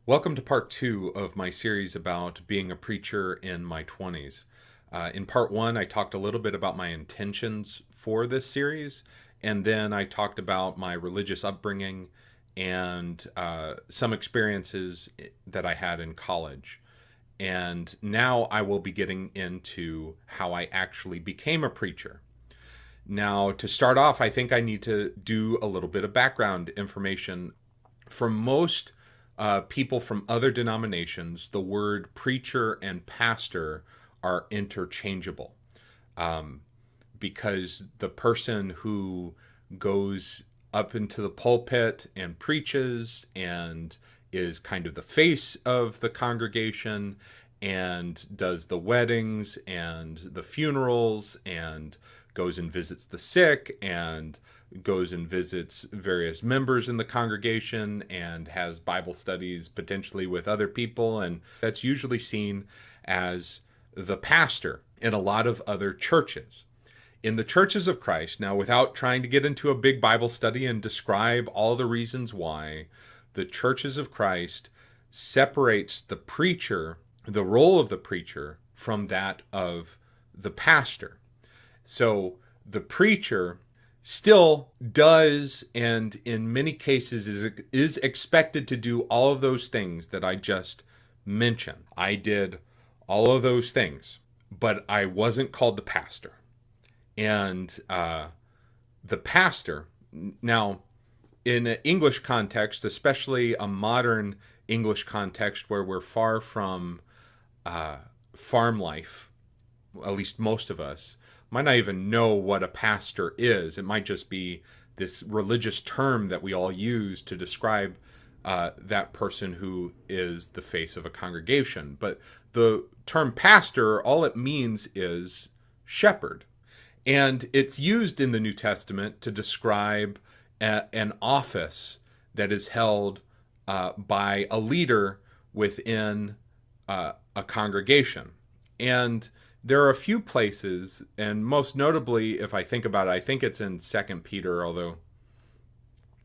Welcome to part two of my series about being a preacher in my 20s. In part one, I talked a little bit about my intentions for this series, and then I talked about my religious upbringing and some experiences that I had in college. And now I will be getting into how I actually became a preacher. Now, to start off, I think I need to do a little bit of background information. For most people from other denominations, the word preacher and pastor are interchangeable, because the person who goes up into the pulpit and preaches and is kind of the face of the congregation and does the weddings and the funerals and goes and visits the sick and goes and visits various members in the congregation and has Bible studies potentially with other people. And that's usually seen as the pastor in a lot of other churches. In the churches of Christ, now without trying to get into a big Bible study and describe all the reasons why, the churches of Christ separates the preacher, the role of the preacher, from that of the pastor. So the preacher still does, and in many cases is expected to do all of those things that I just mentioned. I did all of those things, but I wasn't called the pastor. And the pastor, now in an English context, especially a modern English context where we're far from farm life, at least most of us, might not even know what a pastor is. It might just be this religious term that we all use to describe that person who is the face of a congregation. But the term pastor, all it means is shepherd. And it's used in the New Testament to describe an office that is held by a leader within a congregation. And there are a few places, and most notably, if I think about it, I think it's in 2 Peter, although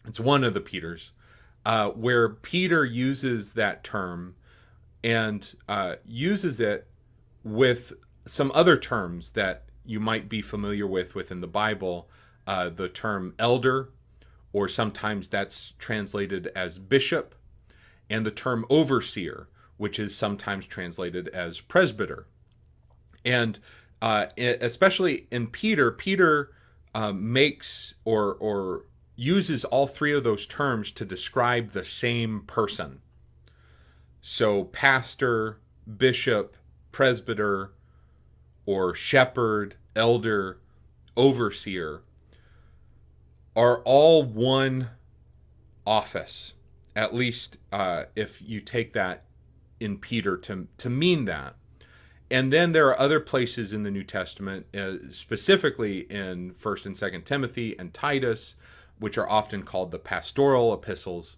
it's one of the Peters, where Peter uses that term and uses it with some other terms that you might be familiar with within the Bible, the term elder, or sometimes that's translated as bishop, and the term overseer, which is sometimes translated as presbyter. And especially in Peter makes or uses all three of those terms to describe the same person. So pastor, bishop, presbyter, or shepherd, elder, overseer are all one office, at least if you take that in Peter to mean that. And then there are other places in the New Testament, specifically in 1st and 2nd Timothy and Titus, which are often called the pastoral epistles,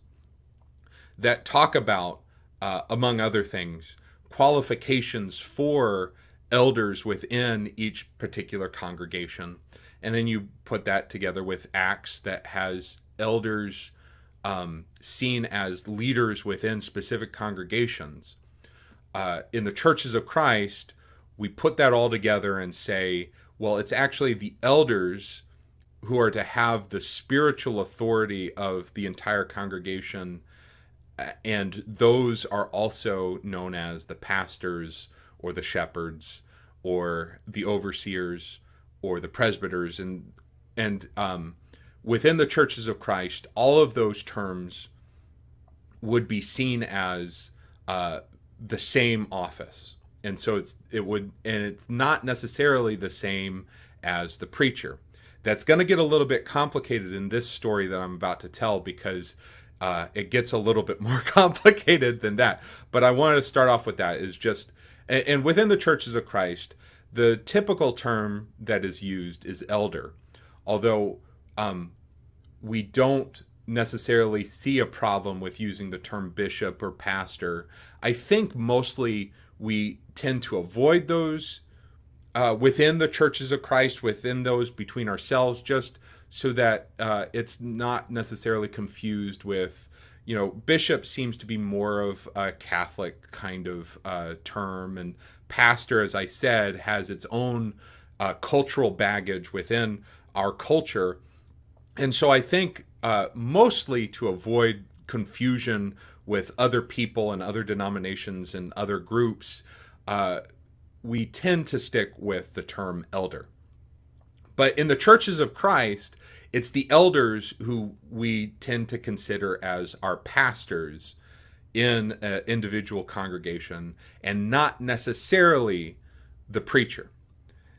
that talk about, among other things, qualifications for elders within each particular congregation. And then you put that together with Acts that has elders seen as leaders within specific congregations. In the churches of Christ, we put that all together and say, well, it's actually the elders who are to have the spiritual authority of the entire congregation, and those are also known as the pastors or the shepherds or the overseers or the presbyters. And within the churches of Christ, all of those terms would be seen as the same office. And so it's not necessarily the same as the preacher. That's going to get a little bit complicated in this story that I'm about to tell, because it gets a little bit more complicated than that. But I wanted to start off with that is just, and within the churches of Christ, the typical term that is used is elder. Although we don't necessarily see a problem with using the term bishop or pastor. I think mostly we tend to avoid those within the churches of Christ, within those between ourselves, just so that it's not necessarily confused with, bishop seems to be more of a Catholic kind of term, and pastor, as I said, has its own cultural baggage within our culture. And so I think mostly to avoid confusion with other people and other denominations and other groups, we tend to stick with the term elder. But in the churches of Christ, it's the elders who we tend to consider as our pastors in an individual congregation, and not necessarily the preacher.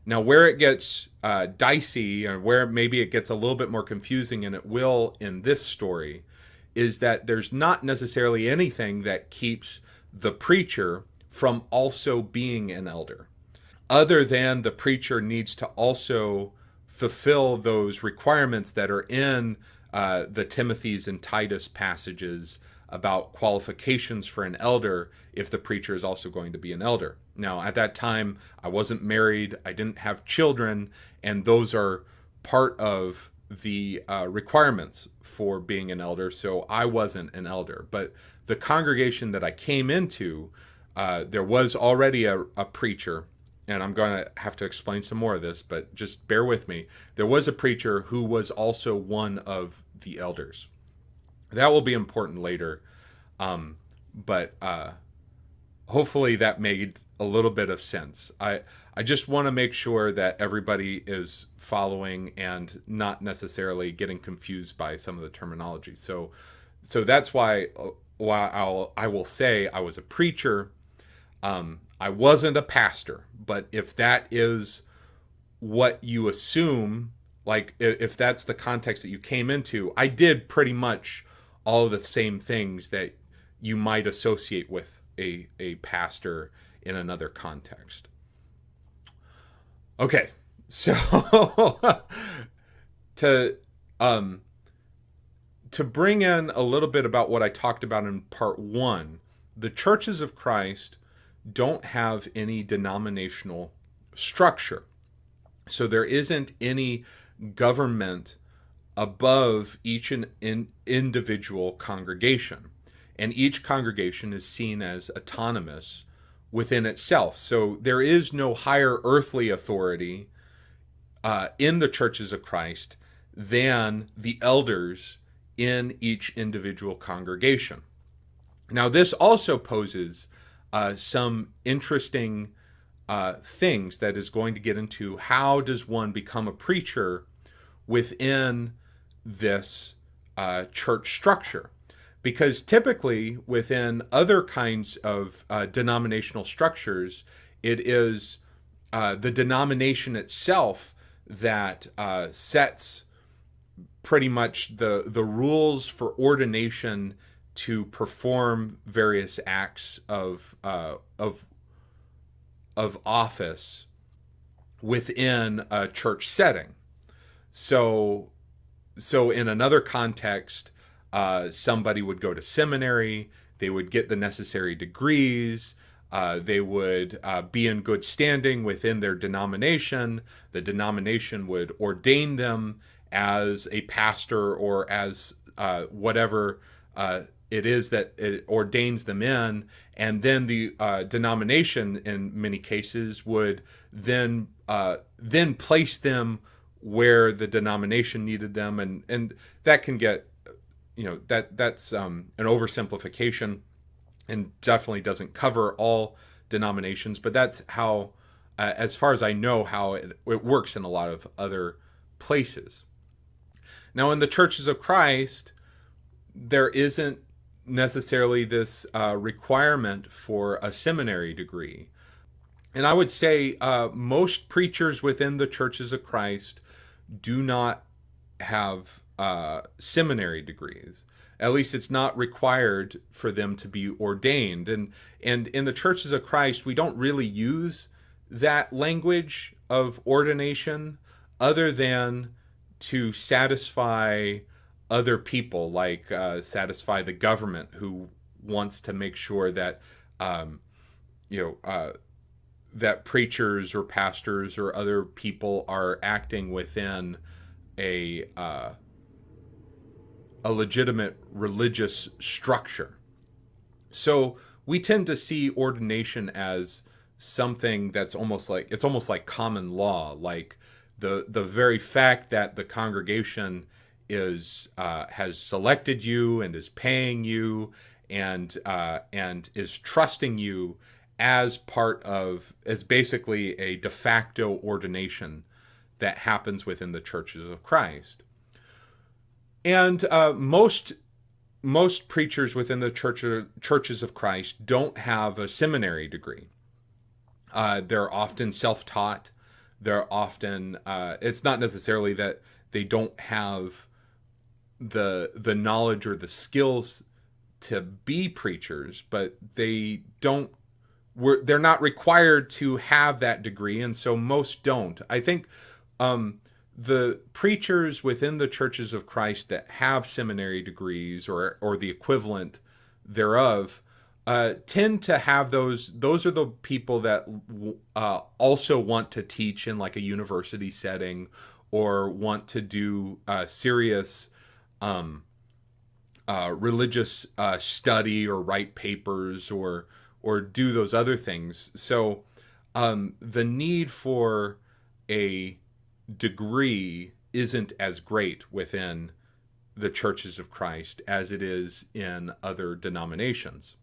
Now, where it gets dicey, or where maybe it gets a little bit more confusing, and it will in this story, is that there's not necessarily anything that keeps the preacher from also being an elder, other than the preacher needs to also fulfill those requirements that are in the Timothy's and Titus passages about qualifications for an elder if the preacher is also going to be an elder. Now, at that time, I wasn't married, I didn't have children, and those are part of the requirements for being an elder, so I wasn't an elder. But the congregation that I came into, there was already a preacher, and I'm going to have to explain some more of this, but just bear with me. There was a preacher who was also one of the elders. That will be important later, but hopefully that made a little bit of sense. I just want to make sure that everybody is following and not necessarily getting confused by some of the terminology. So that's why I will say I was a preacher. I wasn't a pastor, but if that is what you assume, like if that's the context that you came into, I did pretty much all of the same things that you might associate with a pastor in another context. Okay, so to bring in a little bit about what I talked about in part one, the churches of Christ don't have any denominational structure. So there isn't any government above each individual congregation. And each congregation is seen as autonomous within itself. So there is no higher earthly authority in the churches of Christ than the elders in each individual congregation. Now, this also poses some interesting things that is going to get into how does one become a preacher within this church structure. Because typically within other kinds of denominational structures, it is the denomination itself that sets pretty much the rules for ordination to perform various acts of office within a church setting. So in another context, somebody would go to seminary, they would get the necessary degrees, they would be in good standing within their denomination. The denomination would ordain them as a pastor or as whatever it is that it ordains them in, and then the denomination in many cases would then place them where the denomination needed them, and that can get, that's an oversimplification and definitely doesn't cover all denominations, but that's how, as far as I know, how it works in a lot of other places. Now, in the churches of Christ, there isn't necessarily this requirement for a seminary degree. And I would say most preachers within the churches of Christ do not have seminary degrees. At least it's not required for them to be ordained. And in the churches of Christ, we don't really use that language of ordination other than to satisfy other people, like satisfy the government who wants to make sure that that preachers or pastors or other people are acting within a a legitimate religious structure. So we tend to see ordination as something that's almost like common law, like the very fact that the congregation is has selected you and is paying you and is trusting you as part of as basically a de facto ordination that happens within the churches of Christ. And most preachers within the churches of Christ don't have a seminary degree. They're often self-taught. They're often it's not necessarily that they don't have the knowledge or the skills to be preachers, but they're not required to have that degree, and so most don't. I think the preachers within the churches of Christ that have seminary degrees or the equivalent thereof tend to have those. Those are the people that also want to teach in like a university setting or want to do serious religious study or write papers or do those other things. So the need for a degree isn't as great within the churches of Christ as it is in other denominations.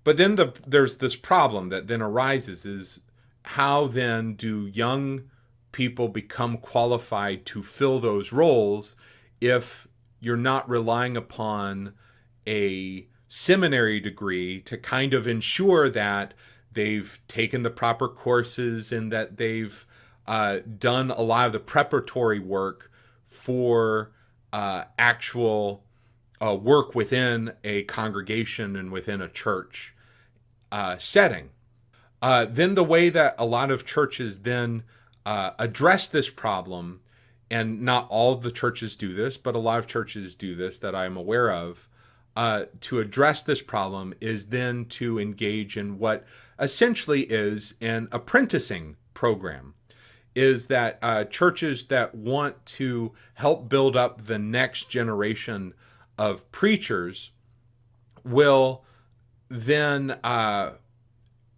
But then there's this problem that then arises is how then do young people become qualified to fill those roles if you're not relying upon a seminary degree to kind of ensure that they've taken the proper courses and that they've done a lot of the preparatory work for actual work within a congregation and within a church setting. Then the way that a lot of churches then address this problem, and not all of the churches do this, but a lot of churches do this that I'm aware of, to address this problem is then to engage in what essentially is an apprenticing program. Is that churches that want to help build up the next generation of preachers will then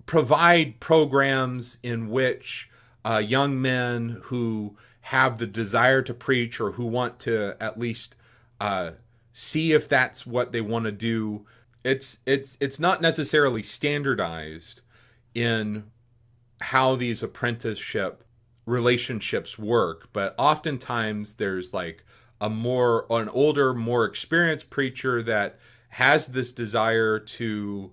provide programs in which young men who have the desire to preach or who want to at least see if that's what they want to do. It's not necessarily standardized in how these apprenticeship relationships work, but oftentimes there's like an older, more experienced preacher that has this desire to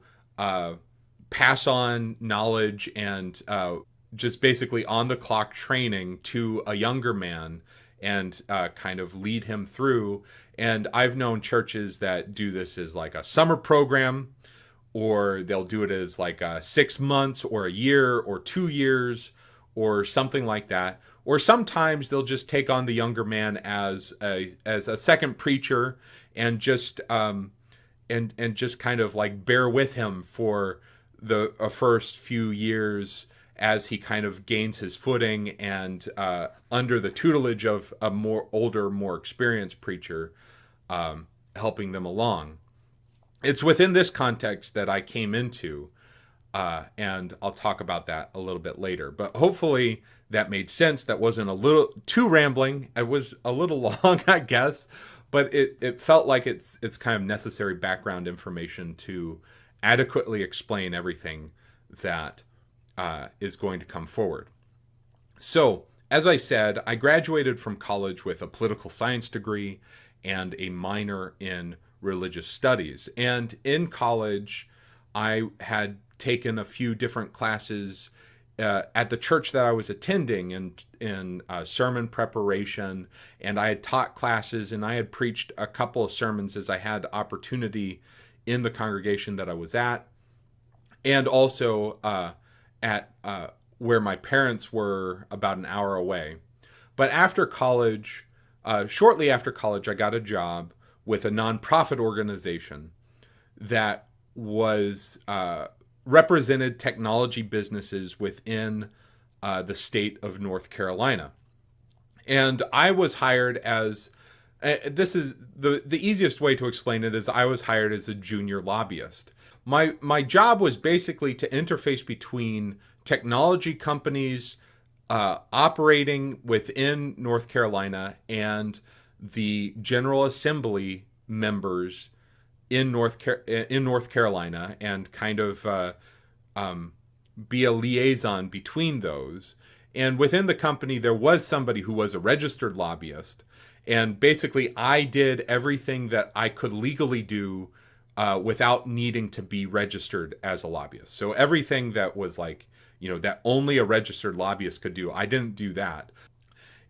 pass on knowledge and just basically on the clock training to a younger man and kind of lead him through. And I've known churches that do this as like a summer program, or they'll do it as like 6 months or a year or 2 years or something like that. Or sometimes they'll just take on the younger man as a second preacher and just and just kind of like bear with him for the first few years as he kind of gains his footing and under the tutelage of a more older, more experienced preacher, helping them along. It's within this context that I came into, and I'll talk about that a little bit later. But hopefully that made sense. That wasn't a little too rambling. It was a little long, I guess, but it felt like it's kind of necessary background information to adequately explain everything that is going to come forward. So, as I said, I graduated from college with a political science degree and a minor in religious studies. And in college, I had taken a few different classes at the church that I was attending in sermon preparation, and I had taught classes and I had preached a couple of sermons as I had opportunity in the congregation that I was at, and also at where my parents were about an hour away. But after college, shortly after college, I got a job with a nonprofit organization that was represented technology businesses within the state of North Carolina. And I was hired as This is the easiest way to explain it is I was hired as a junior lobbyist. My job was basically to interface between technology companies operating within North Carolina and the General Assembly members in North Carolina, and kind of be a liaison between those. And within the company, there was somebody who was a registered lobbyist. And basically, I did everything that I could legally do without needing to be registered as a lobbyist. So everything that was like, that only a registered lobbyist could do, I didn't do that.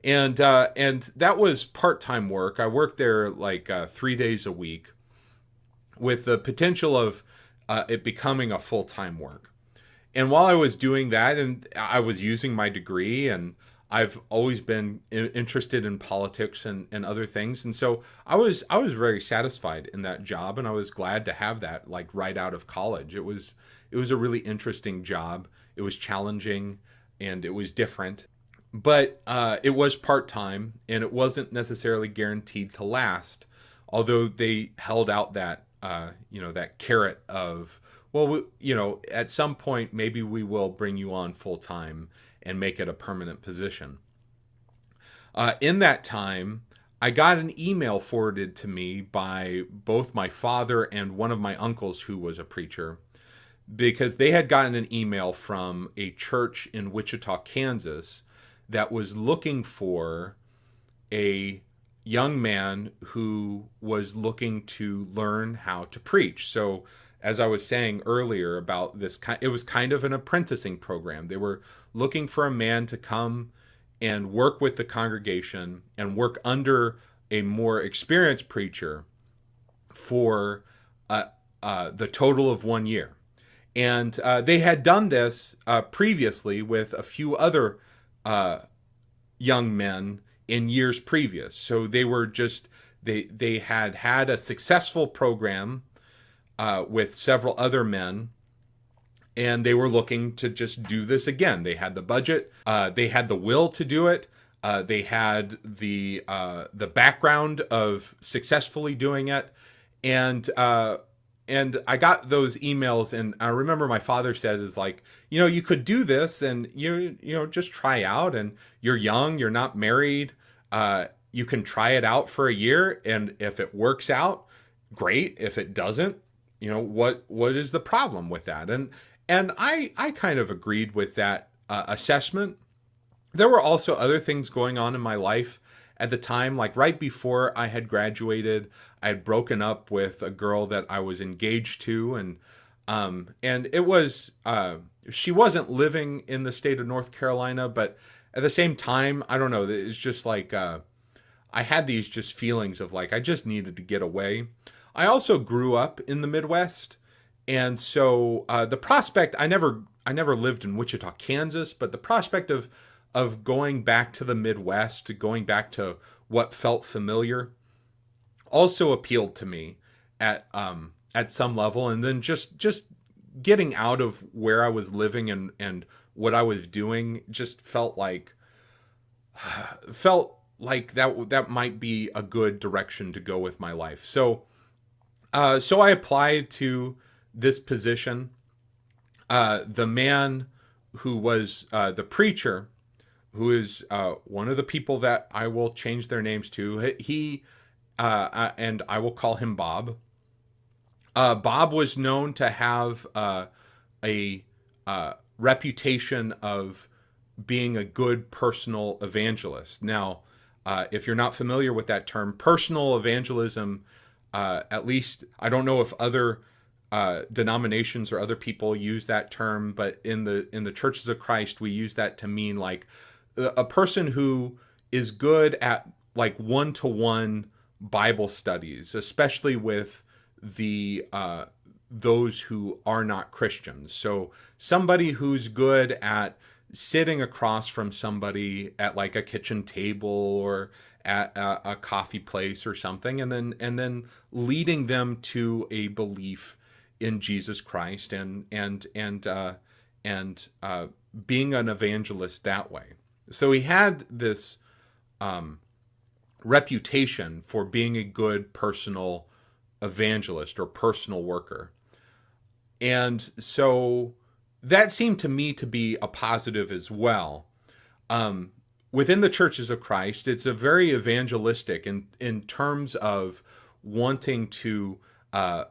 And that was part-time work. I worked there like 3 days a week, with the potential of it becoming a full-time work. And while I was doing that, and I was using my degree, and I've always been interested in politics and other things, and so I was very satisfied in that job, and I was glad to have that like right out of college. It was a really interesting job. It was challenging, and it was different, but it was part time, and it wasn't necessarily guaranteed to last. Although they held out that that carrot of, well, at some point maybe we will bring you on full time and make it a permanent position. In that time, I got an email forwarded to me by both my father and one of my uncles who was a preacher, because they had gotten an email from a church in Wichita, Kansas, that was looking for a young man who was looking to learn how to preach. So, as I was saying earlier about this, it was kind of an apprenticing program. They were looking for a man to come and work with the congregation and work under a more experienced preacher for the total of 1 year. And they had done this previously with a few other young men in years previous. So they were just, they had a successful program with several other men, and they were looking to just do this again. They had the budget, they had the will to do it, they had the background of successfully doing it, and I got those emails, and I remember my father said, is like, you could do this, and just try out, and you're young, you're not married, you can try it out for a year, and if it works out, great. If it doesn't, what is the problem with that? And I kind of agreed with that assessment. There were also other things going on in my life at the time. Like right before I had graduated, I had broken up with a girl that I was engaged to, and it was she wasn't living in the state of North Carolina, but at the same time, I don't know, it's just like I had these just feelings of like I just needed to get away. I also grew up in the Midwest, and so the prospect, I never lived in Wichita, Kansas, but the prospect of going back to the Midwest, going back to what felt familiar, also appealed to me at some level. And then just getting out of where I was living and what I was doing just felt like that might be a good direction to go with my life. So I applied to this position. The man who was the preacher, who is one of the people that I will change their names to, he and I will call him Bob. Bob was known to have a reputation of being a good personal evangelist. Now, if you're not familiar with that term, personal evangelism, at least I don't know if other denominations or other people use that term, but in the Churches of Christ, we use that to mean like a person who is good at like one-to-one Bible studies, especially with the those who are not Christians. So somebody who's good at sitting across from somebody at like a kitchen table or at a coffee place or something, and then leading them to a belief in Jesus Christ and being an evangelist that way. So he had this reputation for being a good personal evangelist or personal worker. And so that seemed to me to be a positive as well. Within the churches of Christ, it's a very evangelistic in terms of wanting to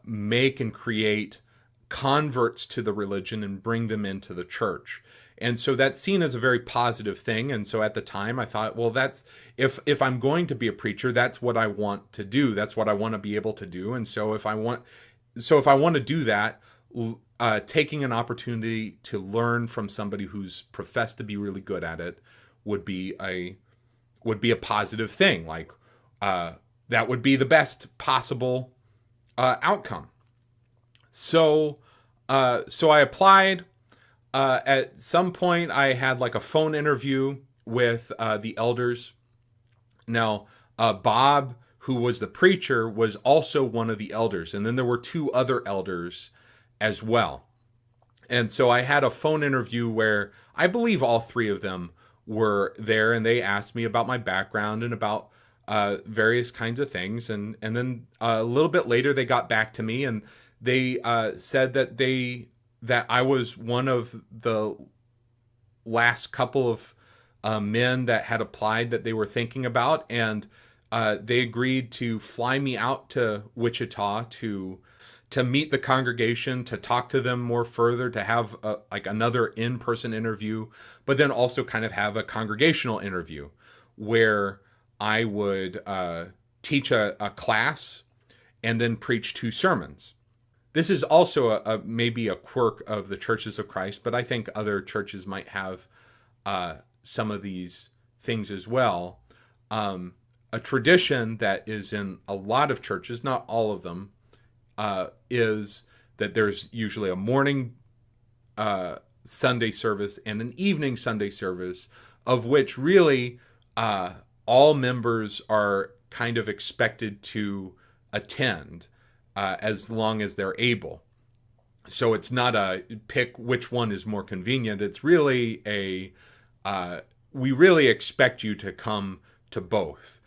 make and create converts to the religion and bring them into the church. And so that's seen as a very positive thing. And so at the time I thought, well, that's if I'm going to be a preacher, that's what I want to do. That's what I want to be able to do. And so if I want to do that, taking an opportunity to learn from somebody who's professed to be really good at it would be a positive thing. Like that would be the best possible outcome. So I applied. At some point, I had like a phone interview with the elders. Now, Bob, who was the preacher, was also one of the elders. And then there were two other elders as well. And so I had a phone interview where I believe all three of them were there, and they asked me about my background and about various kinds of things. And then a little bit later, they got back to me and they said that I was one of the last couple of men that had applied that they were thinking about, and they agreed to fly me out to Wichita to meet the congregation, to talk to them more further, to have like another in-person interview, but then also kind of have a congregational interview where I would teach a class and then preach 2 sermons. This is also maybe a quirk of the Churches of Christ, but I think other churches might have some of these things as well. A tradition that is in a lot of churches, not all of them, is that there's usually a morning Sunday service and an evening Sunday service, of which really all members are kind of expected to attend. As long as they're able. So it's not a pick which one is more convenient. It's really we really expect you to come to both.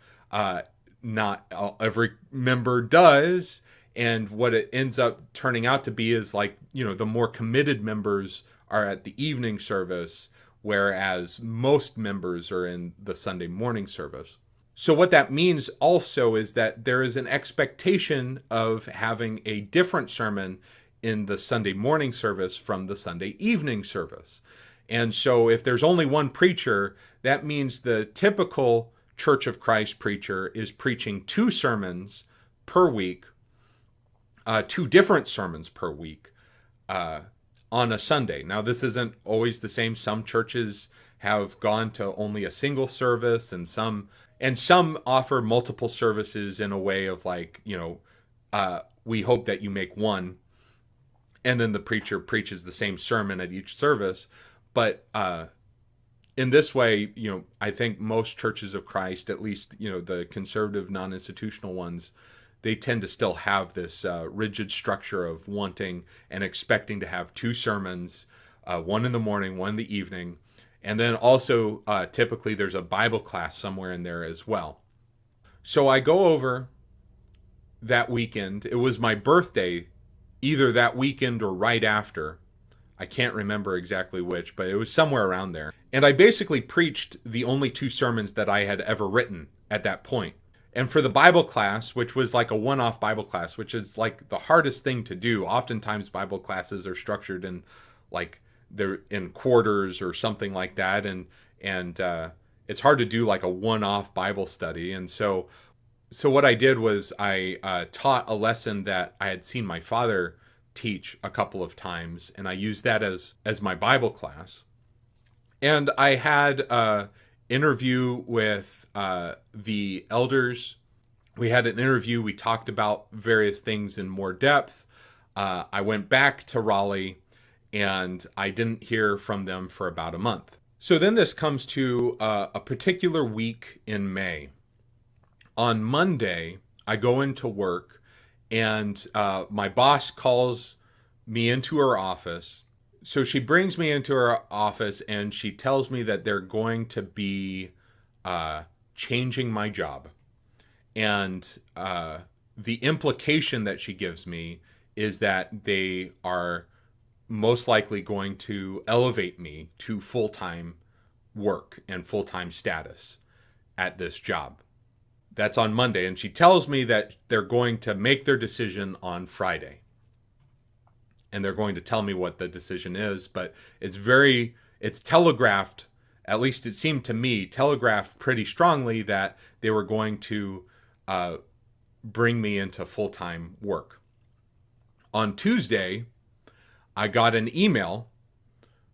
Not every member does. And what it ends up turning out to be is like, the more committed members are at the evening service, whereas most members are in the Sunday morning service. So what that means also is that there is an expectation of having a different sermon in the Sunday morning service from the Sunday evening service. And so if there's only one preacher, that means the typical Church of Christ preacher is preaching 2 sermons per week, 2 different sermons per week on a Sunday. Now, this isn't always the same. Some churches have gone to only a single service, and some offer multiple services in a way of like, we hope that you make one, and then the preacher preaches the same sermon at each service. But in this way, I think most churches of Christ, at least, the conservative non-institutional ones, they tend to still have this rigid structure of wanting and expecting to have 2 sermons, one in the morning, one in the evening. And then also, typically, there's a Bible class somewhere in there as well. So I go over that weekend. It was my birthday, either that weekend or right after. I can't remember exactly which, but it was somewhere around there. And I basically preached the only 2 sermons that I had ever written at that point. And for the Bible class, which was like a one-off Bible class, which is like the hardest thing to do. Oftentimes, Bible classes are structured in like they're in quarters or something like that, and it's hard to do like a one-off Bible study. And so what I did was I taught a lesson that I had seen my father teach a couple of times, and I used that as my Bible class. And I had an interview with the elders. We had an interview. We talked about various things in more depth. I went back to Raleigh, and I didn't hear from them for about a month. So then this comes to a particular week in May. On Monday, I go into work, and my boss calls me into her office. So she brings me into her office, and she tells me that they're going to be changing my job. And the implication that she gives me is that they are most likely going to elevate me to full-time work and full-time status at this job. That's on Monday. And she tells me that they're going to make their decision on Friday. And they're going to tell me what the decision is, but it's telegraphed, at least it seemed to me, telegraphed pretty strongly that they were going to bring me into full-time work. On Tuesday, I got an email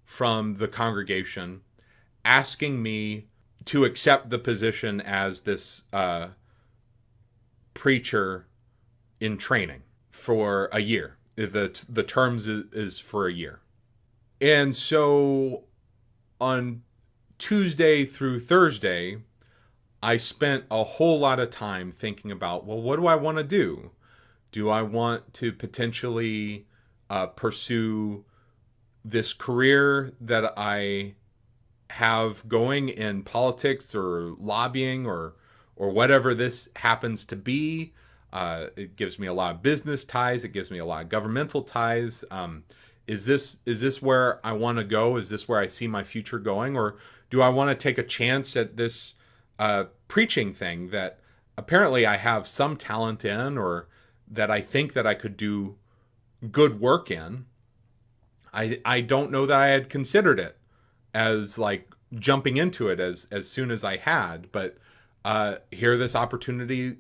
from the congregation asking me to accept the position as this preacher in training for a year. The terms is for a year. And so on Tuesday through Thursday, I spent a whole lot of time thinking about, well, what do I want to do? Do I want to potentially pursue this career that I have going in politics or lobbying or whatever this happens to be? It gives me a lot of business ties. It gives me a lot of governmental ties. Is this where I want to go? Is this where I see my future going? Or do I want to take a chance at this preaching thing that apparently I have some talent in, or that I think that I could do good work in? I don't know that I had considered it as like jumping into it as soon as I had, but here this opportunity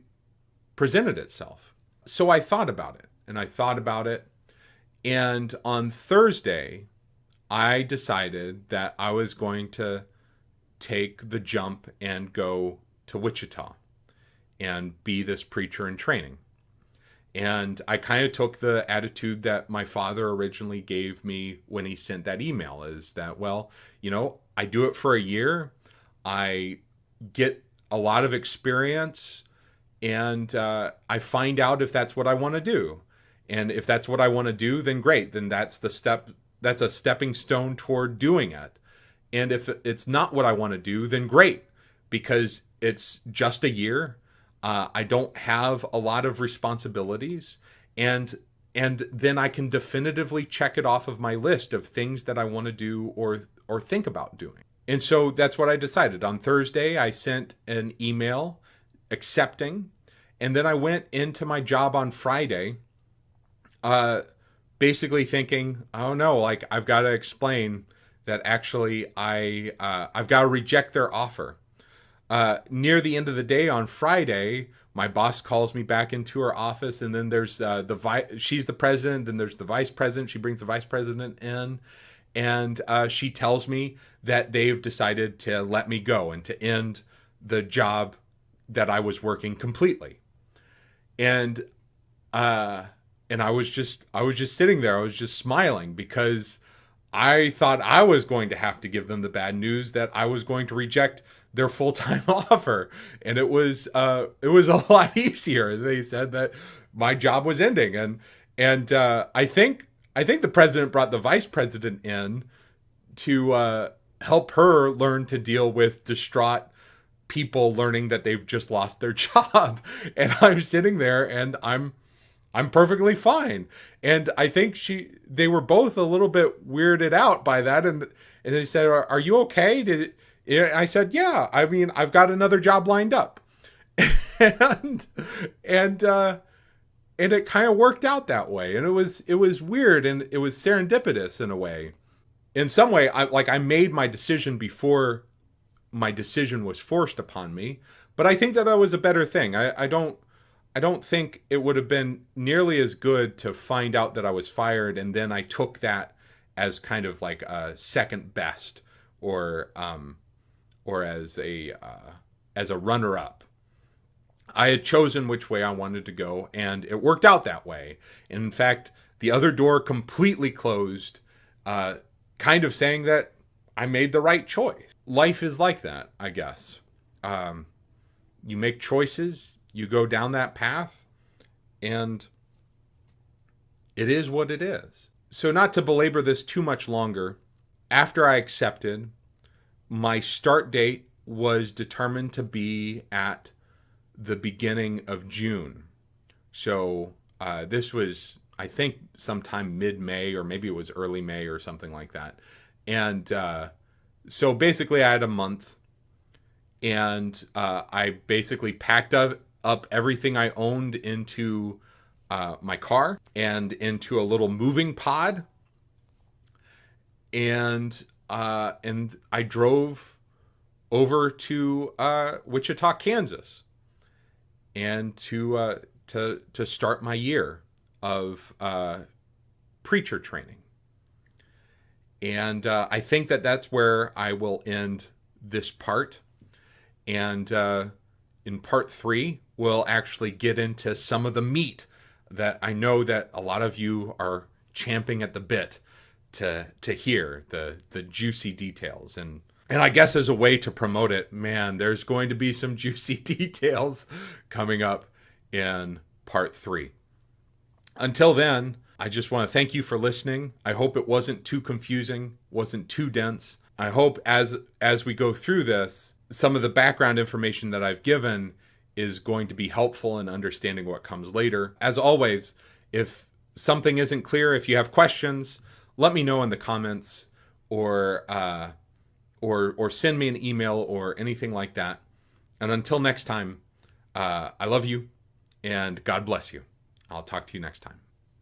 presented itself. So I thought about it, and I thought about it. And on Thursday, I decided that I was going to take the jump and go to Wichita and be this preacher in training. And I kind of took the attitude that my father originally gave me when he sent that email, is that, well, I do it for a year. I get a lot of experience, and I find out if that's what I want to do. And if that's what I want to do, then great. Then that's a stepping stone toward doing it. And if it's not what I want to do, then great, because it's just a year. I don't have a lot of responsibilities, and then I can definitively check it off of my list of things that I want to do or think about doing. And so that's what I decided. On Thursday, I sent an email accepting, and then I went into my job on Friday, basically thinking, oh no, like I've got to explain that actually I've got to reject their offer. Near the end of the day on Friday, my boss calls me back into her office, and then there's she's the president, then there's the vice president. She brings the vice president in, and she tells me that they've decided to let me go and to end the job that I was working completely. And I was just sitting there. I was just smiling because I thought I was going to have to give them the bad news that I was going to reject their full-time offer. And it was a lot easier. They said that my job was ending. And I think the president brought the vice president in to help her learn to deal with distraught people learning that they've just lost their job. And I'm sitting there and I'm perfectly fine. And I think they were both a little bit weirded out by that. And they said, are you okay? I said, yeah, I mean, I've got another job lined up. and it kind of worked out that way. And it was weird, and it was serendipitous in a way. In some way, I made my decision before my decision was forced upon me. But I think that was a better thing. I don't think it would have been nearly as good to find out that I was fired, and then I took that as kind of like a second best, or as a runner-up. I had chosen which way I wanted to go, and it worked out that way. In fact, the other door completely closed, kind of saying that I made the right choice. Life is like that, I guess. You make choices, you go down that path, and it is what it is. So not to belabor this too much longer, after I accepted, my start date was determined to be at the beginning of June. So this was, I think, sometime mid-May, or maybe it was early May or something like that. And so basically I had a month, and I basically packed up everything I owned into my car and into a little moving pod. And I drove over to Wichita, Kansas, and to start my year of preacher training. And I think that's where I will end this part. And in part 3, we'll actually get into some of the meat that I know that a lot of you are champing at the bit to hear, the juicy details. And I guess as a way to promote it, man, there's going to be some juicy details coming up in part 3. Until then, I just want to thank you for listening. I hope it wasn't too confusing, wasn't too dense. I hope as we go through this, some of the background information that I've given is going to be helpful in understanding what comes later. As always, if something isn't clear, if you have questions, let me know in the comments, or send me an email or anything like that. And until next time, I love you, and God bless you. I'll talk to you next time.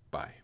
Bye.